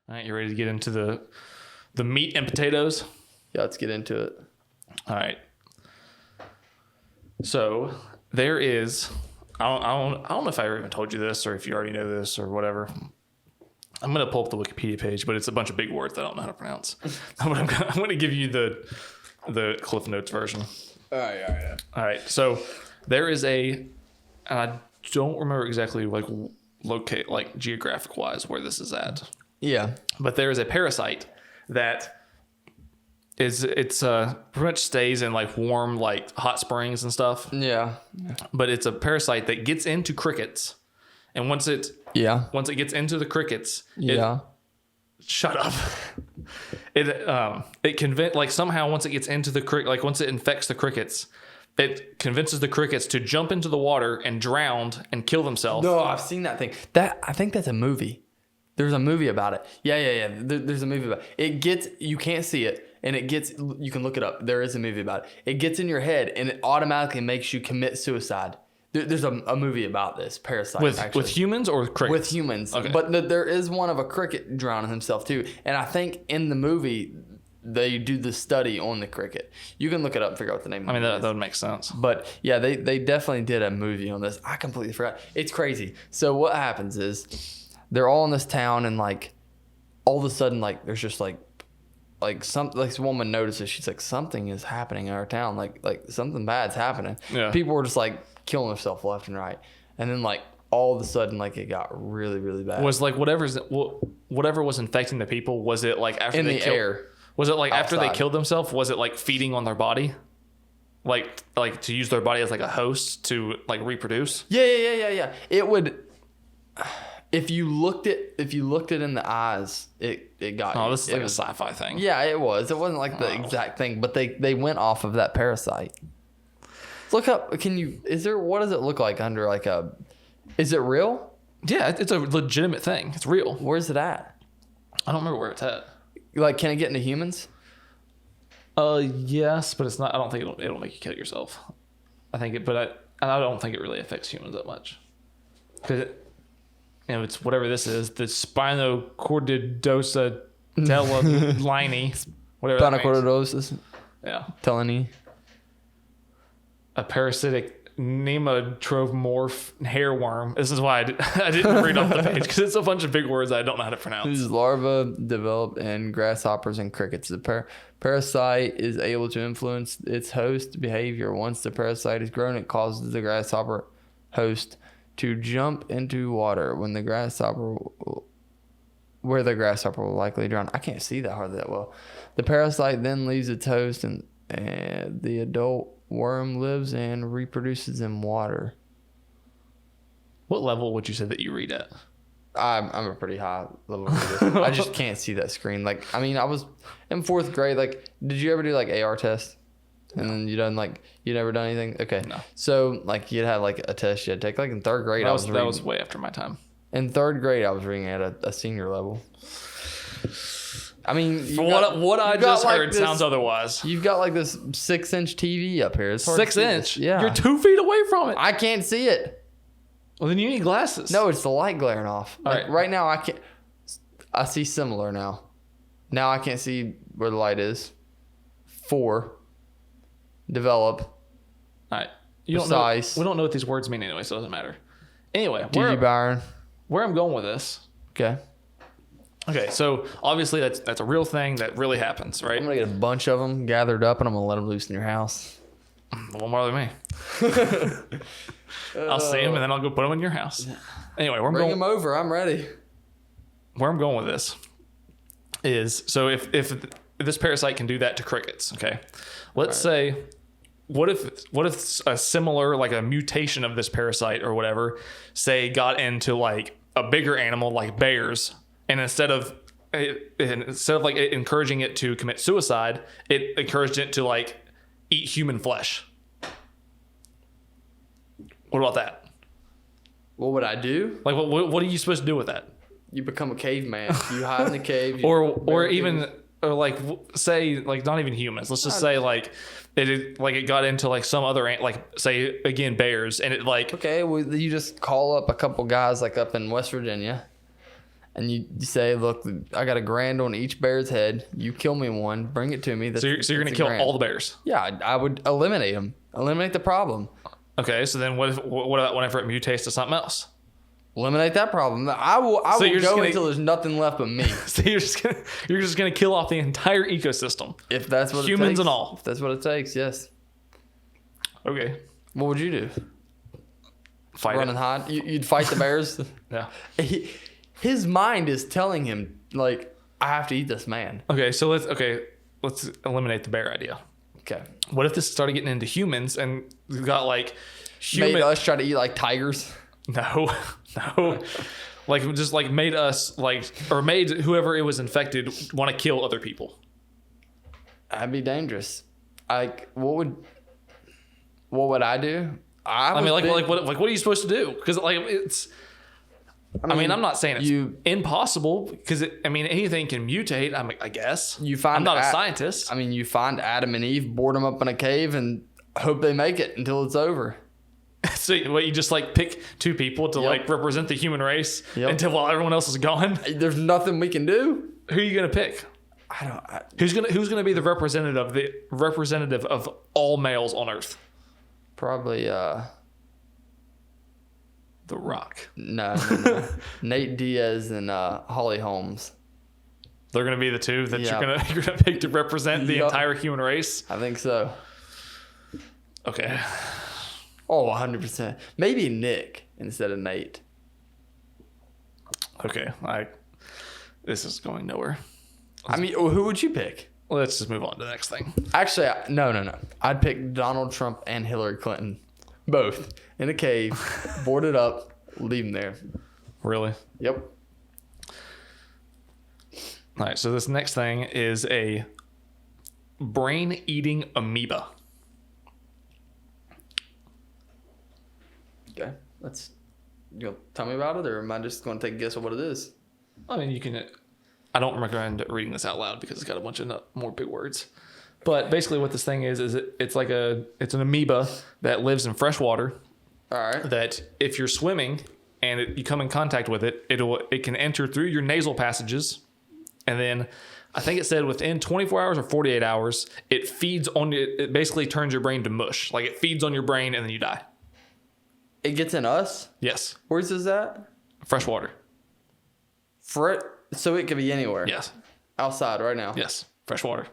All right, you ready to get into the meat and potatoes? Yeah, let's get into it. All right. So there is, I don't know if I ever even told you this or if you already know this or whatever. I'm going to pull up the Wikipedia page, but it's a bunch of big words I don't know how to pronounce. But I'm going to give you the Cliff Notes version. All right. All right. So there is and I don't remember exactly locate geographic wise where this is at. Yeah. But there is a parasite that it's pretty much stays in warm hot springs and stuff. Yeah. But it's a parasite that gets into crickets, and once it gets into the crickets, shut up. It somehow once it gets into the once it infects the crickets, it convinces the crickets to jump into the water and drown and kill themselves. No, I've seen that thing. I think that's a movie. There's a movie about it. Yeah. There's a movie about it. You can't see it, and you can look it up. There is a movie about it. It gets in your head, and it automatically makes you commit suicide. There's a movie about this parasite. With humans or crickets? With humans. Okay. But there is one of a cricket drowning himself, too. And I think in the movie, they do the study on the cricket. You can look it up and figure out what the name of it is. That would make sense. But yeah, they definitely did a movie on this. I completely forgot. It's crazy. So what happens is they're all in this town, and all of a sudden there's just this woman notices, she's like, something is happening in our town. Like something bad's happening. Yeah. People were just killing themselves left and right. And then all of a sudden it got really, really bad. Was whatever was infecting the people, was it after in they the air? Was it after they outside. killed themselves? Was it feeding on their body? Like to use their body as a host to reproduce? Yeah. It would. If you looked it in the eyes, it got. Oh, this is a sci-fi thing. Yeah, it was. It wasn't the exact thing, but they went off of that parasite. Look up. What does it look like under is it real? Yeah, it's a legitimate thing. It's real. Where's it at? I don't remember where it's at. Can it get into humans? Yes, but it's not. I don't think it'll make you kill yourself. I don't think it really affects humans that much. Because it's whatever this is, the spinocortidosa teline, whatever that means. Spinocortidosis. Yeah. Telani. A parasitic nematropomorph hairworm. This is why I didn't read off the page, because it's a bunch of big words I don't know how to pronounce. These larvae develop in grasshoppers and crickets. The parasite is able to influence its host behavior. Once the parasite is grown, it causes the grasshopper host to jump into water where the grasshopper will likely drown. I can't see that hardly that well. The parasite then leaves its host, and the adult worm lives and reproduces in water. What level would you say that you read at? I'm a pretty high level reader. I just can't see that screen. I was in 4th grade. Did you ever do AR test? And then you never done anything? Okay. No. So you'd have a test you had to take. In 3rd grade, that was way after my time. In 3rd grade, I was reading at a senior level. What I just heard sounds otherwise. You've got this 6-inch TV up here. It's hard 6 inch? Yeah. You're 2 feet away from it. I can't see it. Well, then you need glasses. No, it's the light glaring off. All right. Right now, I can't. I see similar now. Now I can't see where the light is. 4. Develop. All right. Precise. We don't know what these words mean anyway, so it doesn't matter. Anyway, Byron. Where I'm going with this. Okay, so obviously that's a real thing that really happens, right? I'm going to get a bunch of them gathered up, and I'm going to let them loose in your house. Well, more than me. I'll see them, and then I'll go put them in your house. Anyway, Bring them over. I'm ready. Where I'm going with this is, so if this parasite can do that to crickets, okay? Let's say, what if a similar, a mutation of this parasite or whatever, say got into a bigger animal like bears, and instead of encouraging it to commit suicide, it encouraged it to eat human flesh. What about that? What would I do? What are you supposed to do with that? You become a caveman. You hide in the cave. Say not even humans. Let's just say it got into some other say again bears, and it okay, well, you just call up a couple guys up in West Virginia, and you say, look, I got $1,000 on each bear's head. You kill me one, bring it to me. So you're going to kill all the bears? Yeah, I would eliminate them. Eliminate the problem. Okay, so then what about whenever it mutates to something else? Eliminate that problem. I will go until there's nothing left but me. So you're just gonna kill off the entire ecosystem. If that's what humans it takes, and all. If that's what it takes, yes. Okay. What would you do? Fight Run and hide? You'd fight the bears? Yeah. His mind is telling him, like, I have to eat this man. Okay, so let's eliminate the bear idea. Okay. What if this started getting into humans and we got like Made us try to eat like tigers? No. Like just like made us like, or made whoever it was infected want to kill other people. That'd be dangerous. Like, what would I do? What are you supposed to do? Because like it's. I mean, I'm not saying it's impossible because anything can mutate. I guess. I'm not a scientist. You find Adam and Eve, board them up in a cave, and hope they make it until it's over. So you just like pick two people to like represent the human race while everyone else is gone. There's nothing we can do. Who are you gonna pick? Who's gonna be the representative of all males on Earth? Probably The Rock. No. Nate Diaz and Holly Holmes. They're gonna be the two that you're gonna pick to represent the entire human race. I think so. Okay. Oh, 100%. Maybe Nick instead of Nate. Okay. This is going nowhere. Who would you pick? Let's just move on to the next thing. Actually, no. I'd pick Donald Trump and Hillary Clinton. Both. In a cave, boarded up, leave them there. Really? Yep. All right. So this next thing is a brain-eating amoeba. Okay, you'll tell me about it, or am I just going to take a guess at what it is? You can. I don't recommend reading this out loud because it's got a bunch of more big words. But basically, what this thing is it's an amoeba that lives in fresh water. All right. That if you're swimming and you come in contact with it, it can enter through your nasal passages, and then I think it said within 24 hours or 48 hours, it feeds on you. It basically turns your brain to mush. Like it feeds on your brain, and then you die. It gets in us? Yes. Where's this at? Fresh water. So it could be anywhere? Yes. Outside right now? Yes. Fresh water.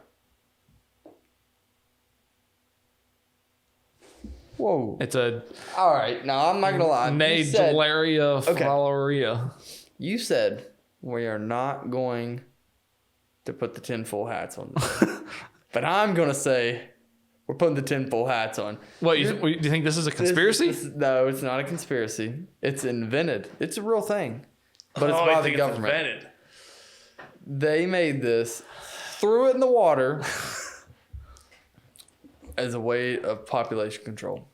Whoa. It's a... All right. Now, I'm not going to lie. Naegleria floweria. You said we are not going to put the tinfoil hats on. But I'm going to say... We're putting the tinfoil hats on. What, do you think this is a conspiracy? No, it's not a conspiracy. It's invented. It's a real thing. But it's by the government. It's invented. They made this, threw it in the water as a way of population control.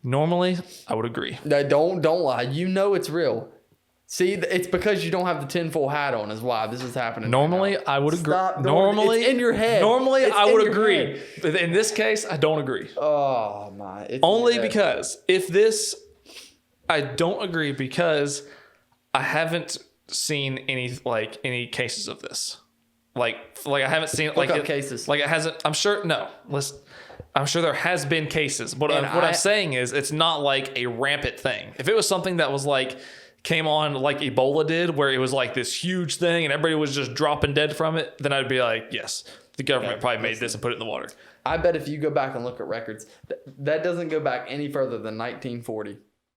Normally, I would agree. No, don't lie. You know it's real. See, it's because you don't have the tinfoil hat on is why this is happening. Normally, right I would agree. It's in your head. Normally, I would agree. But in this case, I don't agree. Oh, my. Only because I don't agree because I haven't seen any cases of this. Like I haven't seen cases. Like it hasn't. I'm sure. No, I'm sure there has been cases. But what I'm saying is, it's not like a rampant thing. If it was something that was like came on like Ebola did, where it was like this huge thing and everybody was just dropping dead from it, then I'd be like, yes, the government probably made this and put it in the water. I bet if you go back and look at records, that doesn't go back any further than 1940.